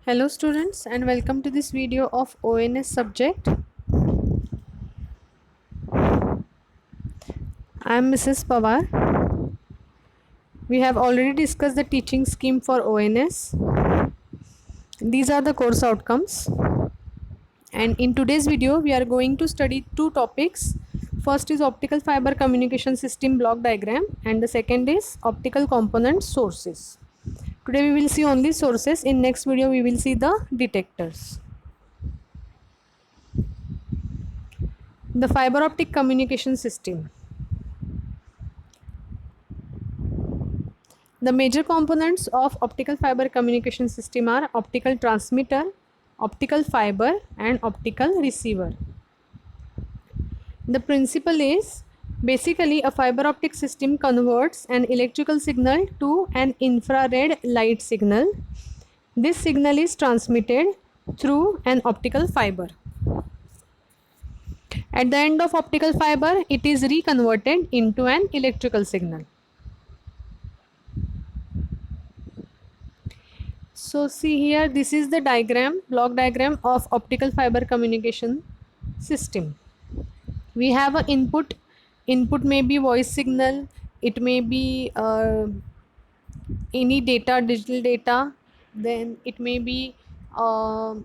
Hello students and welcome to this video of ONS subject. I am Mrs. Pawar. We have already discussed the teaching scheme for ONS. These are the course outcomes. And in today's video we are going to study two topics. First is optical fiber communication system block diagram and the second is optical component sources. Today we will see only sources. In next video we will see the detectors. The fiber optic communication system. The major components of optical fiber communication system are optical transmitter, optical fiber and optical receiver. The principle is basically a fiber optic system converts an electrical signal to an infrared light signal. This signal is transmitted through an optical fiber. At the end of optical fiber, it is reconverted into an electrical signal. So see here, this is the diagram, block diagram of optical fiber communication system. We have an input may be voice signal, it may be any data, digital data, then it may be a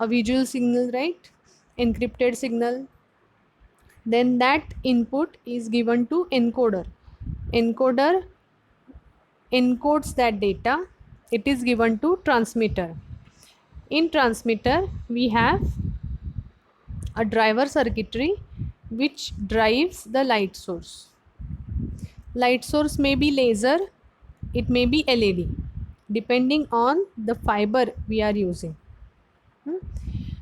visual signal, right, encrypted signal. Then that input is given to encoder. Encoder encodes that data, it is given to transmitter. In transmitter we have a driver circuitry which drives the light source. Light source may be laser, it may be LED depending on the fiber we are using.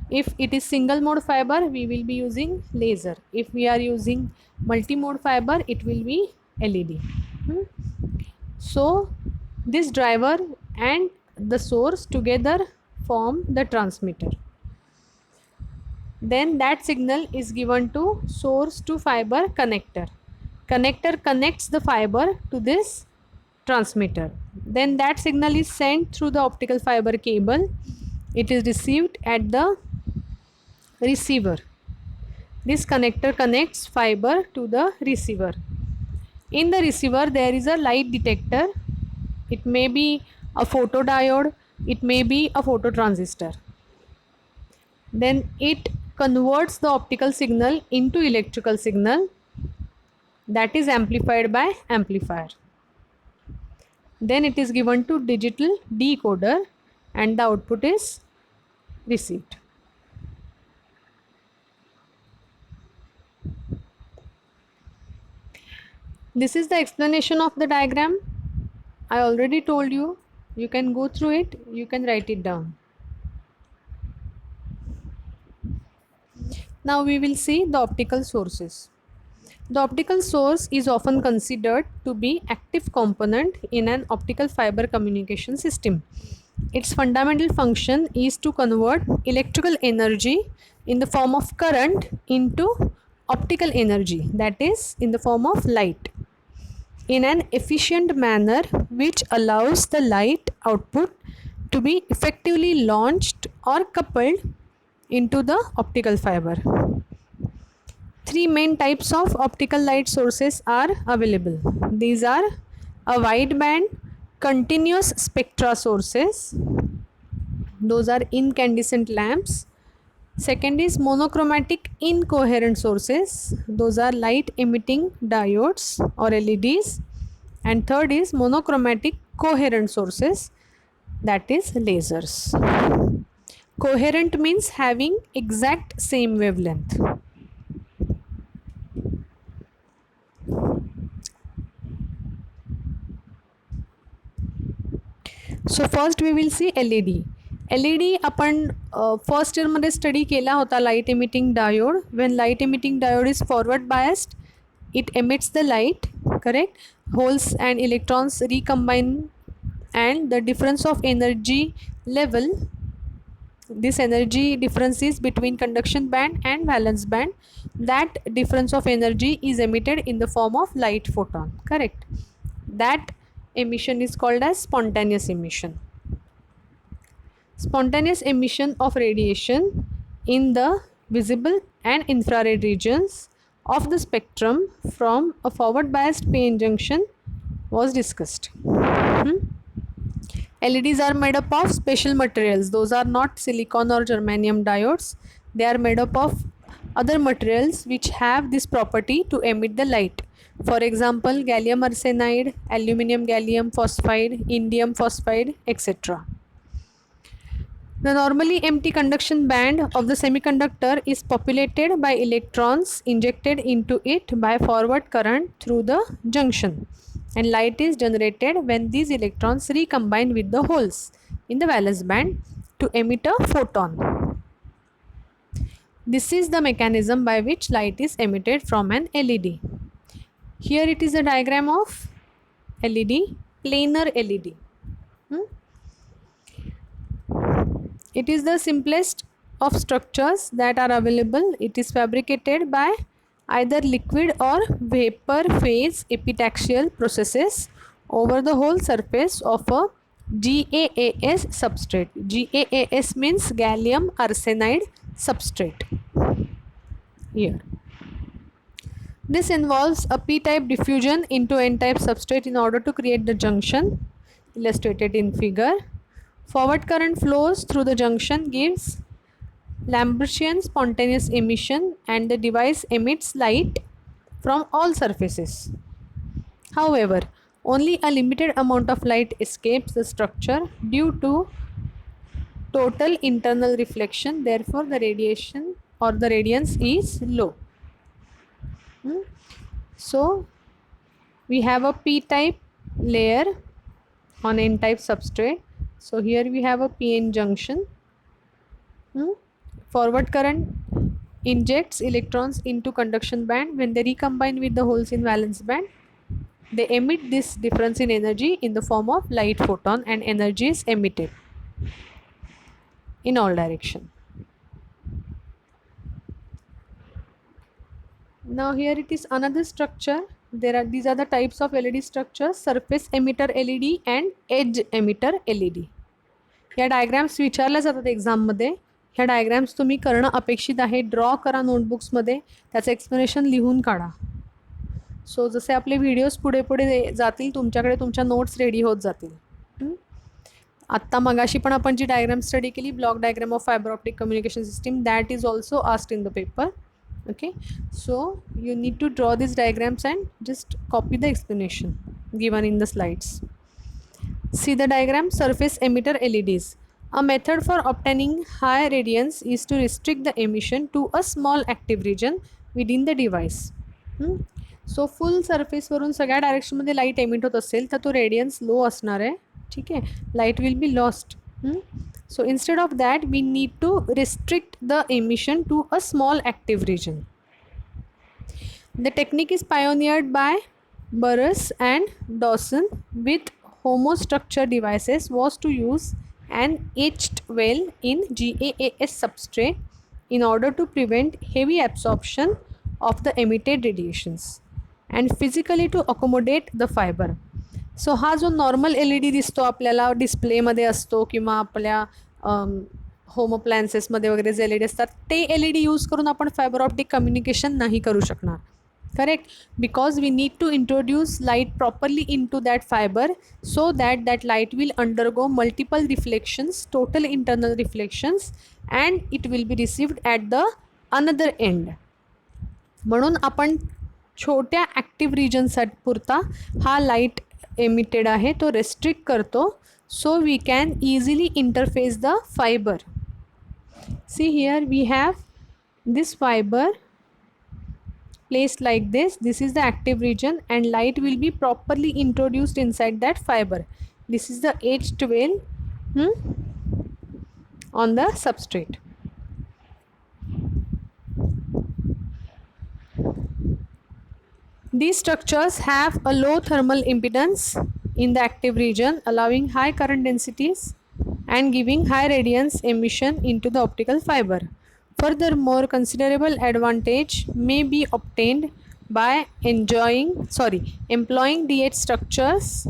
If it is single mode fiber we will be using laser. If we are using multi-mode fiber it will be LED. So this driver and the source together form the transmitter. Then that signal is given to source to fiber connector. Connector connects the fiber to this transmitter. Then that signal is sent through the optical fiber cable. It is received at the receiver. This connector connects fiber to the receiver. In the receiver there is a light detector. It may be a photodiode, it may be a phototransistor. Then it converts the optical signal into electrical signal, that is amplified by amplifier. Then it is given to digital decoder and the output is received. This is the explanation of the diagram. I already told you, you can go through it, you can write it down. Now we will see the optical sources. The optical source is often considered to be active component in an optical fiber communication system. Its fundamental function is to convert electrical energy in the form of current into optical energy, that is in the form of light, in an efficient manner which allows the light output to be effectively launched or coupled into the optical fiber. Three main types of optical light sources are available. These are a wideband continuous spectra sources, those are incandescent lamps. Second is monochromatic incoherent sources, those are light emitting diodes or LEDs. And third is monochromatic coherent sources, that is lasers. Coherent means having exact same wavelength. So first we will see LED आपण first इयरमध्ये study केला होता light emitting diode. When light emitting diode is forward biased it emits the light, correct, holes and electrons recombine and the difference of energy level, this energy difference is between conduction band and valence band, that difference of energy is emitted in the form of light photon, correct. That emission is called as spontaneous emission. Spontaneous emission of radiation in the visible and infrared regions of the spectrum from a forward biased PN junction was discussed. LEDs are made up of special materials. Those are not silicon or germanium diodes. They are made up of other materials which have this property to emit the light. For example, gallium arsenide, aluminum gallium phosphide, indium phosphide, etc. The normally empty conduction band of the semiconductor is populated by electrons injected into it by forward current through the junction, and light is generated when these electrons recombine with the holes in the valence band to emit a photon. This is the mechanism by which light is emitted from an LED. Here it is a diagram of LED, planar LED. It is the simplest of structures that are available. It is fabricated by either liquid or vapor phase epitaxial processes over the whole surface of a GaAs substrate. GaAs means gallium arsenide substrate. Here. This involves a p-type diffusion into n-type substrate in order to create the junction, illustrated in figure. Forward current flows through the junction gives Lambertian spontaneous emission, and the device emits light from all surfaces. However, only a limited amount of light escapes the structure due to total internal reflection. Therefore, the radiation or the radiance is low. So, we have a p-type layer on n-type substrate. So here we have a PN junction. Forward current injects electrons into conduction band. When they recombine with the holes in valence band, they emit this difference in energy in the form of light photon, and energy is emitted in all direction. Now here it is another structure. These are the types of LED structures: surface emitter LED and edge emitter LED. या diagrams विचारल्या जातात एक्झाममध्ये. ह्या diagrams तुम्ही करणं अपेक्षित आहे. Draw करा नोटबुक्समध्ये, त्याचं एक्सप्लेनेशन लिहून काढा. सो जसे आपले व्हिडिओज पुढे पुढे जातील तुमच्याकडे तुमच्या नोट्स रेडी होत जातील. आत्ता मगाशी पण आपण जी डायग्राम स्टडी केली, block diagram of fibre optic communication system, that is also asked in the paper. Okay, so you need to draw these diagrams and just copy the explanation given in the slides. See the diagram. Surface emitter LEDs. A method for obtaining high radiance is to restrict the emission to a small active region within the device. So full surface वरून सगळ्या direction मध्ये light emit होत असेल तर तो Radiance लो असणार आहे. ठीक आहे, light will be lost. So instead of that, we need to restrict the emission to a small active region. The technique is pioneered by Burris and Dawson with homostructure devices was to use an etched well in GaAs substrate in order to prevent heavy absorption of the emitted radiations and physically to accommodate the fiber. सो हा जो normal LED दिसतो आपल्याला डिस्प्लेमध्ये असतो किंवा आपल्या home अप्लायन्सेसमध्ये वगैरे जे LED असतात ते LED यूज करून आपण फायबर ऑप्टिक कम्युनिकेशन नाही करू शकणार. Correct, because we need to introduce light properly into that fibre so that light will undergo multiple reflections, total internal reflections, and it will be received at the another end. म्हणून आपण छोट्या active रिजनसाठी पुरता हा light emitted आहे तो restrict करतो, so we can easily interface the fiber. See here we have this fiber placed like this. This is the active region and light will be properly introduced inside that fiber. This is the etched well on the substrate. These structures have a low thermal impedance in the active region, allowing high current densities and giving high radiance emission into the optical fiber. Furthermore, considerable advantage may be obtained by employing D8 structures,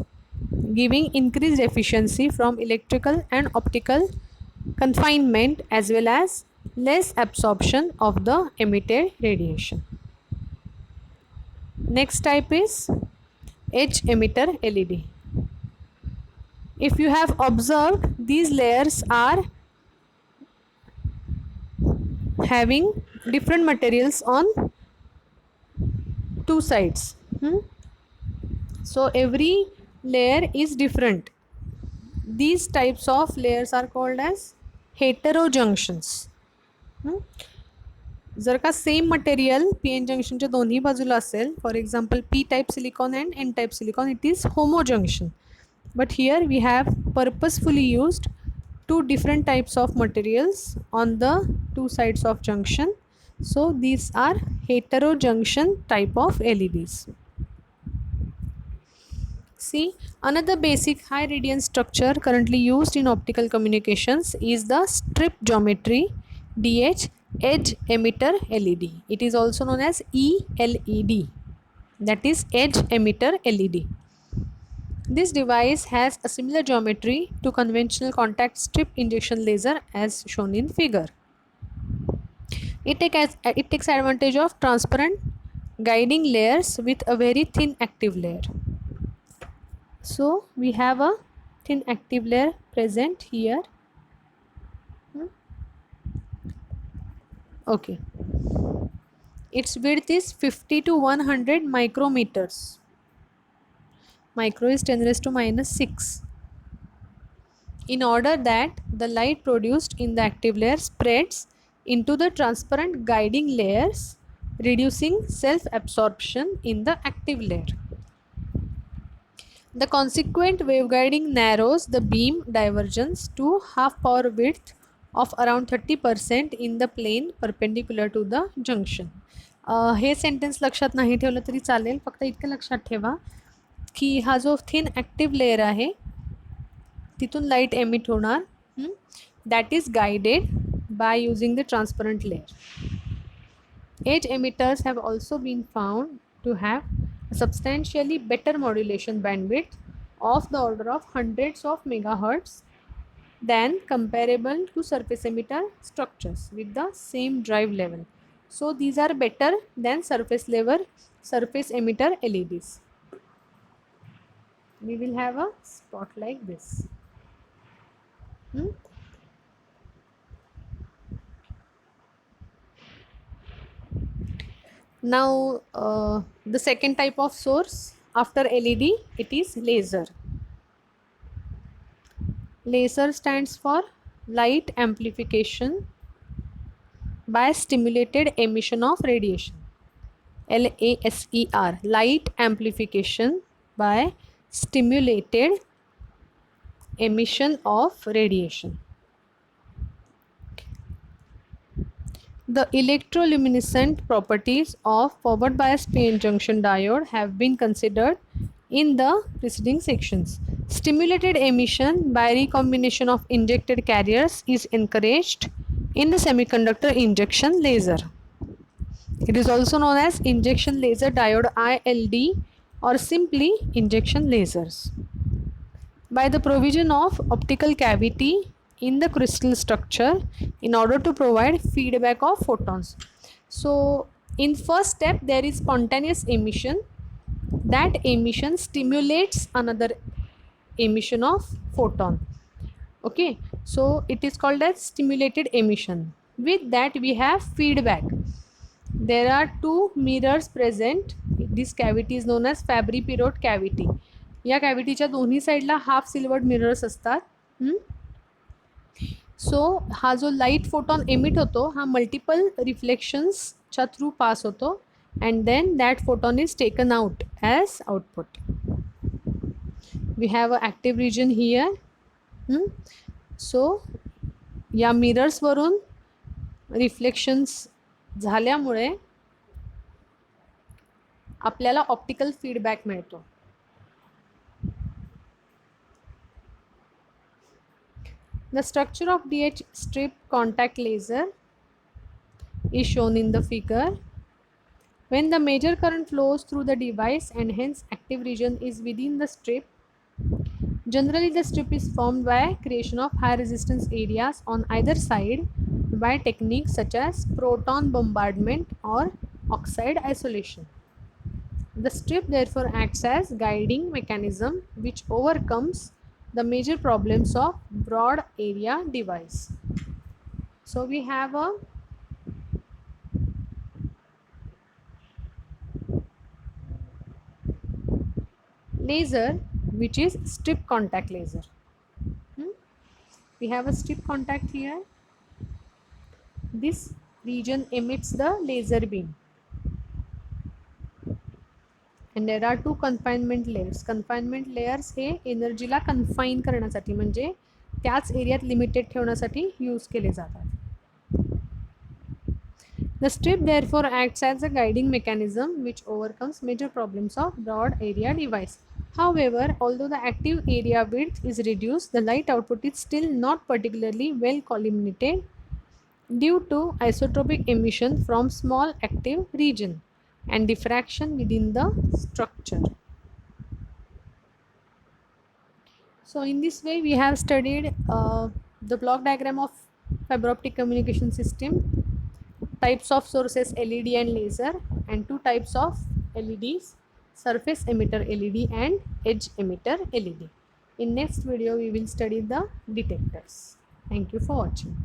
giving increased efficiency from electrical and optical confinement as well as less absorption of the emitted radiation. Next type is edge emitter LED. If you have observed, these layers are having different materials on two sides. So every layer is different. These types of layers are called as heterojunctions. जर का same material P N जंक्शनच्या दोन्ही बाजूला असेल, for example P type silicon and N type silicon, it is homojunction. But here we have purposefully used two different types of materials on the two sides of junction. So these are heterojunction type of LEDs. See, another basic high radiance structure currently used in optical communications is the strip geometry DH edge emitter LED. It is also known as ELED, that is edge emitter LED. This device has a similar geometry to conventional contact strip injection laser as shown in figure. It takes advantage of transparent guiding layers with a very thin active layer. So we have a thin active layer present here. Okay. Its width is 50 to 100 micrometers. Micro is 10 raised to minus 6. In order that the light produced in the active layer spreads into the transparent guiding layers, reducing self-absorption in the active layer. The consequent waveguiding narrows the beam divergence to half power width of around 30% in the plane perpendicular to the junction. हे sentence लक्षात नाही ठेवलं तरी चालेल, फक्त इतकं लक्षात ठेवा की हा जो थिन ॲक्टिव्ह लेअर आहे तिथून लाईट एमिट होणार, that is guided by using the transparent layer. As emitters have also been found to have a substantially better modulation bandwidth of the order of hundreds of megahertz than comparable to surface emitter structures with the same drive level. So these are better than surface emitter LEDs. We will have a spot like this. Now the second type of source after LED, it is laser. Laser stands for light amplification by stimulated emission of radiation. LASER, light amplification by stimulated emission of radiation. The electroluminescent properties of forward bias PN junction diode have been considered in the preceding sections. Stimulated emission by recombination of injected carriers is encouraged in the semiconductor injection laser. It is also known as injection laser diode ILD or simply injection lasers. By the provision of optical cavity in the crystal structure in order to provide feedback of photons. So in first step there is spontaneous emission. That emission stimulates another emission of photon. Okay, so it is called as stimulated emission. With that we have feedback. There are two mirrors present. This cavity is known as Fabry-Perot cavity. या कॅव्हिटीच्या दोन्ही साईडला half silvered mirrors असतात. सो हा जो light photon emit होतो हा multiple रिफ्लेक्शन्सच्या through pass होतो and then that photon is taken out as output. We have a active region here. So या मिरर्सवरून रिफ्लेक्शन्स झाल्यामुळे आपल्याला ऑप्टिकल फीडबॅक मिळतो. The structure of DH strip contact laser is shown in the figure. When the major current flows through the device and hence active region is within the strip, Generally, the strip is formed by creation of high resistance areas on either side by techniques such as proton bombardment or oxide isolation. The strip therefore acts as guiding mechanism which overcomes the major problems of broad area device. So we have a laser which is strip contact laser. Hmm? We have a strip contact here. This region emits the laser beam. And there are two confinement layers. Confinement layers hey एनर्जीला confine करण्यासाठी म्हणजे त्याच एरियात limited ठेवण्यासाठी use केले जातात. The strip therefore acts as a guiding mechanism which overcomes major problems of broad area device. However, although the active area width is reduced, the light output is still not particularly well collimated due to isotropic emission from small active region and diffraction within the structure. So in this way we have studied the block diagram of fiber optic communication system, types of sources LED and laser, and two types of LEDs, surface emitter LED and edge emitter LED. In next video we will study the detectors. Thank you for watching.